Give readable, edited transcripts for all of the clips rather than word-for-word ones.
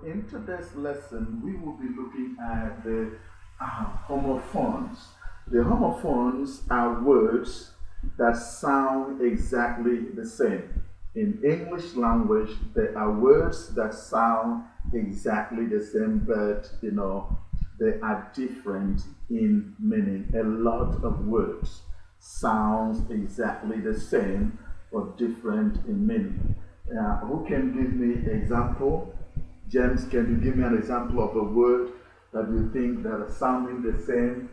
in today's lesson, we will be looking at the homophones. The homophones are words that sound exactly the same. In English language, there are words that sound exactly the same, but they are different in meaning. A lot of words sounds exactly the same but different in meaning. Who can give me an example? James, can you give me an example of a word that you think that are sounding the same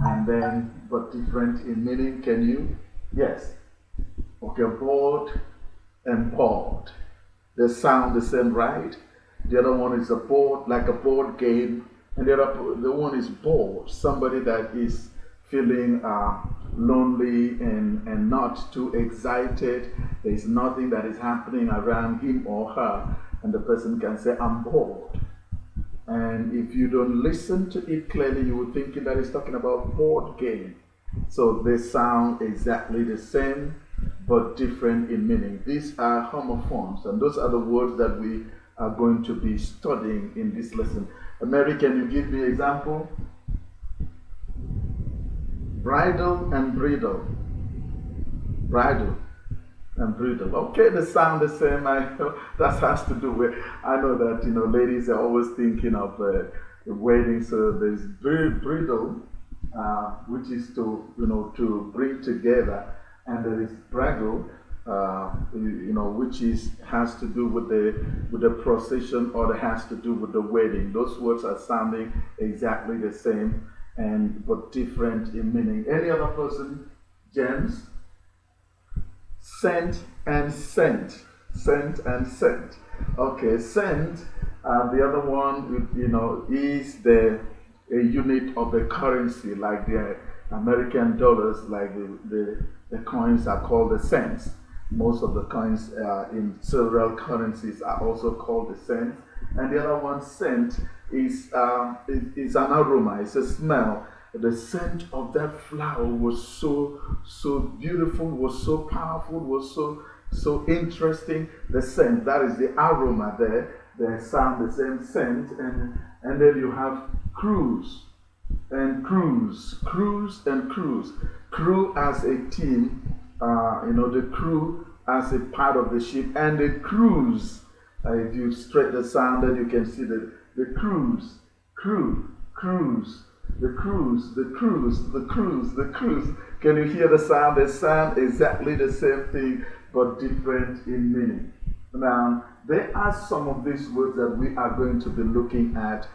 and then but different in meaning? Can you? Yes. Okay, board and board. They sound the same, right? The other one is a board, like a board game, and the one is bored. Somebody that is feeling lonely and not too excited. There is nothing that is happening around him or her, and the person can say, "I'm bored." And if you don't listen to it clearly, you would think that it's talking about board game. So they sound exactly the same, but different in meaning. These are homophones, and those are the words that we are going to be studying in this lesson. Mary, can you give me an example? Bridle and bridle. Bridle and bridle. Okay, they sound the same. I know that has to do with. I know that ladies are always thinking of wedding. So there's bridle, which is to bring together, and there is bridle, which has to do with the procession, or that has to do with the wedding. Those words are sounding exactly the same but different in meaning. Any other person? James? Sent and sent. Sent and sent. Okay, sent, the other one, is a unit of a currency, like the American dollars, like the coins are called the cents. Most of the coins in several currencies are also called the cents. And the other one, scent, is an aroma, it's a smell. The scent of that flower was so beautiful, was so powerful, was so interesting. The scent, that is the aroma there. They sound the same scent. And then you have cruise and cruise, cruise and cruise. Crew as a team, the crew as a part of the ship, and the cruise. If you stretch the sound, then you can see the cruise, cruise, the cruise, the cruise, the cruise, the cruise. Can you hear the sound? They sound exactly the same thing, but different in meaning. Now, there are some of these words that we are going to be looking at,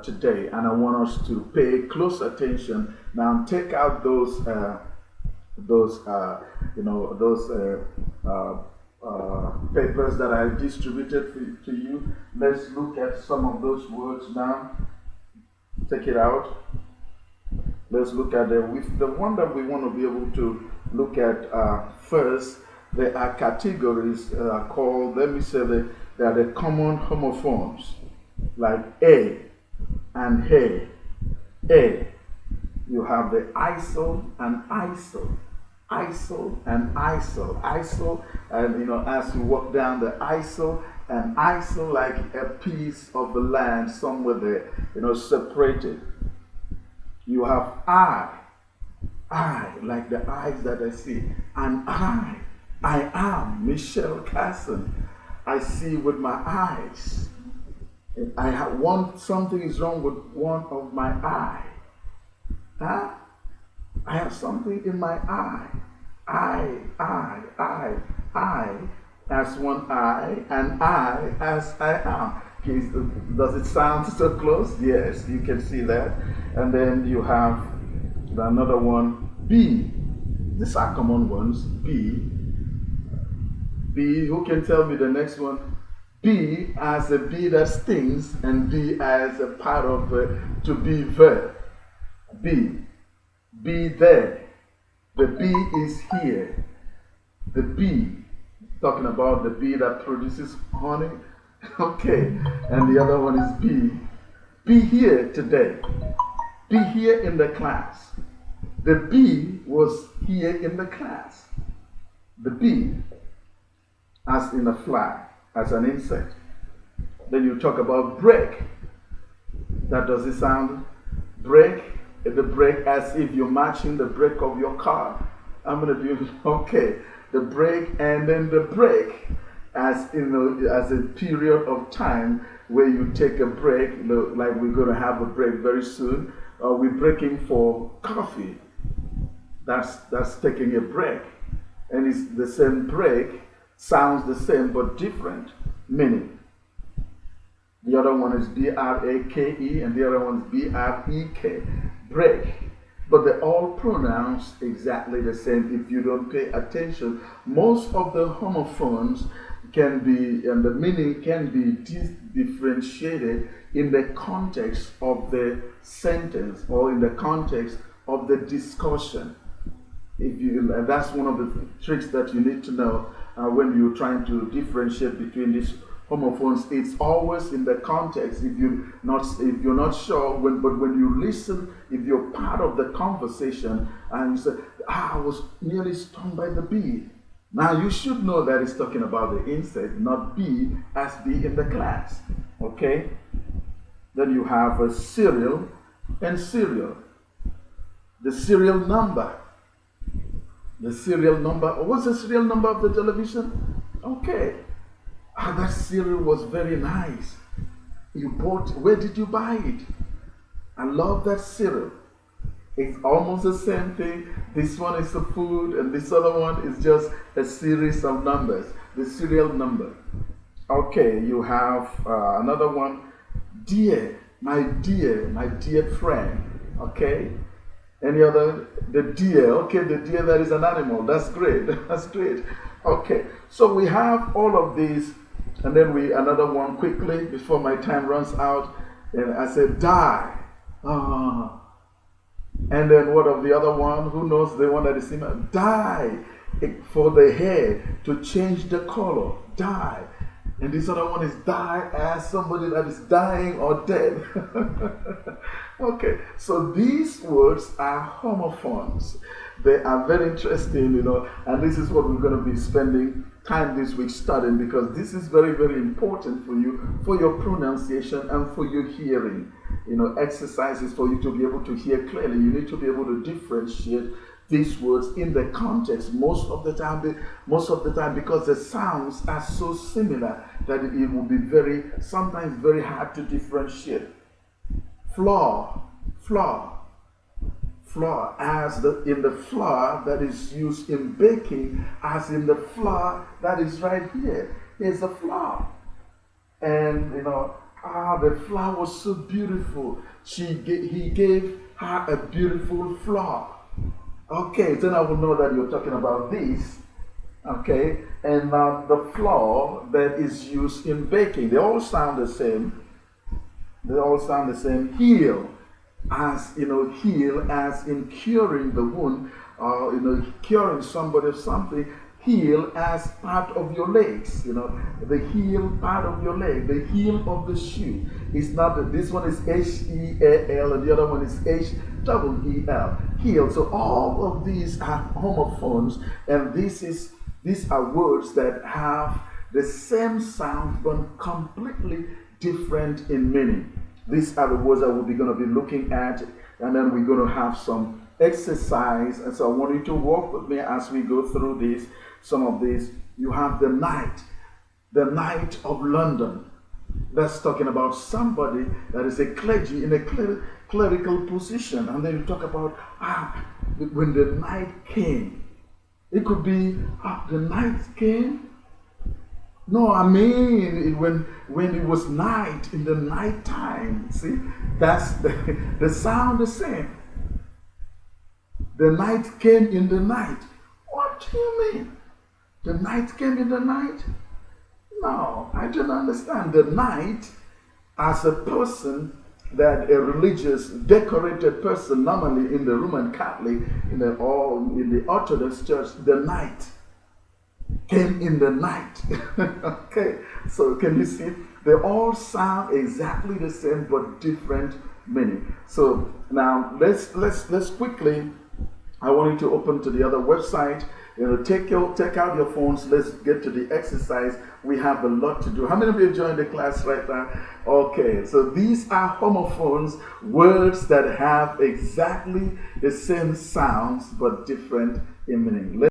today, and I want us to pay close attention. Now, take out those papers that I distributed to you. Let's look at some of those words now. Take it out. Let's look at the one that we want to be able to look at first. There are categories called, let me say, they are the common homophones, like A and Hey. A. You have the ISO and ISO. ISO and ISO. ISO, and as you walk down the ISO, and ISO like a piece of the land somewhere there, separated. You have I like the eyes that I see, and I am Michelle Casson. I see with my eyes. I have something is wrong with one of my eye. Huh? I have something in my eye. I as one eye, and I as I am. Does it sound so close? Yes, you can see that. And then you have another one, B. These are common ones. B. Who can tell me the next one? B as a bee that stings, and B as a part of to be verb. B. Be there. The bee is here. The bee, talking about the bee that produces honey. Okay. And the other one is be. Be here today. Be here in the class. The bee was here in the class. The bee, as in a fly, as an insect. then you talk about brake. That does it sound? Brake, the brake as if you're matching the brake of your car. I'm going to do, okay, the brake and then the brake as, as a period of time where you take a break, like we're going to have a break very soon. We're breaking for coffee. That's taking a break. And it's the same break, sounds the same but different meaning. The other one is B-R-A-K-E and the other one is B-R-E-K, break. But they're all pronounced exactly the same if you don't pay attention. Most of the homophones can be, and the meaning can be differentiated in the context of the sentence or in the context of the discussion. And that's one of the tricks that you need to know when you're trying to differentiate between these homophones. It's always in the context. If you're not sure, but when you listen, if you're part of the conversation and you say, I was nearly stung by the bee. Now you should know that it's talking about the insect, not bee as bee in the class. Okay? Then you have a serial and serial. The serial number. The serial number. What's the serial number of the television? Okay. That cereal was very nice. You bought, where did you buy it? I love that cereal. It's almost the same thing. This one is the food and this other one is just a series of numbers. The serial number. Okay, you have another one. Dear my dear friend. Okay. Any other? The deer. Okay, the deer that is an animal. That's great. That's great. Okay, so we have all of these, and then another one quickly before my time runs out. And I said die. And then what of the other one? Who knows the one that is similar? Die for the hair to change the color. Die. And this other one is die as somebody that is dying or dead. Okay, so these words are homophones. They are very interesting, and this is what we're going to be spending time this week studying, because this is very, very important for you, for your pronunciation and for your hearing. Exercises for you to be able to hear clearly. You need to be able to differentiate these words in the context most of the time, because the sounds are so similar that it will be sometimes very hard to differentiate. Flour, as in the flour that is used in baking, as in the flour that is right here. Here's the flour, and the flour was so beautiful. He gave her a beautiful flour. Okay, then I will know that you're talking about this. Okay, and now the flour that is used in baking, they all sound the same. Heal, as heal as in curing the wound, curing somebody of something. Heal as part of your legs, the heel part of your leg, the heel of the shoe. It's not this one is H-E-A-L and the other one is H-E-E-L. Heel. So all of these are homophones, and these are words that have the same sound but completely different in meaning. These are the words that we're going to be looking at, and then we're going to have some exercise. And so I want you to walk with me as we go through this. Some of these. You have the Knight of London. That's talking about somebody that is a clergy in a clerical position. And then you talk about when the night came. It could be the night came. No, I mean when it was night, in the night time. See, that's the sound the same. The night came in the night. What do you mean? The night came in the night? No, I don't understand. The knight, as a person, that a religious, decorated person, normally in the Roman Catholic, or in the Orthodox Church, the knight came in the night. Okay, so can you see? They all sound exactly the same but different meaning. So now let's quickly. I want you to open to the other website. Take out your phones. Let's get to the exercise. We have a lot to do. How many of you joined the class right now? Okay, so these are homophones, words that have exactly the same sounds but different in meaning.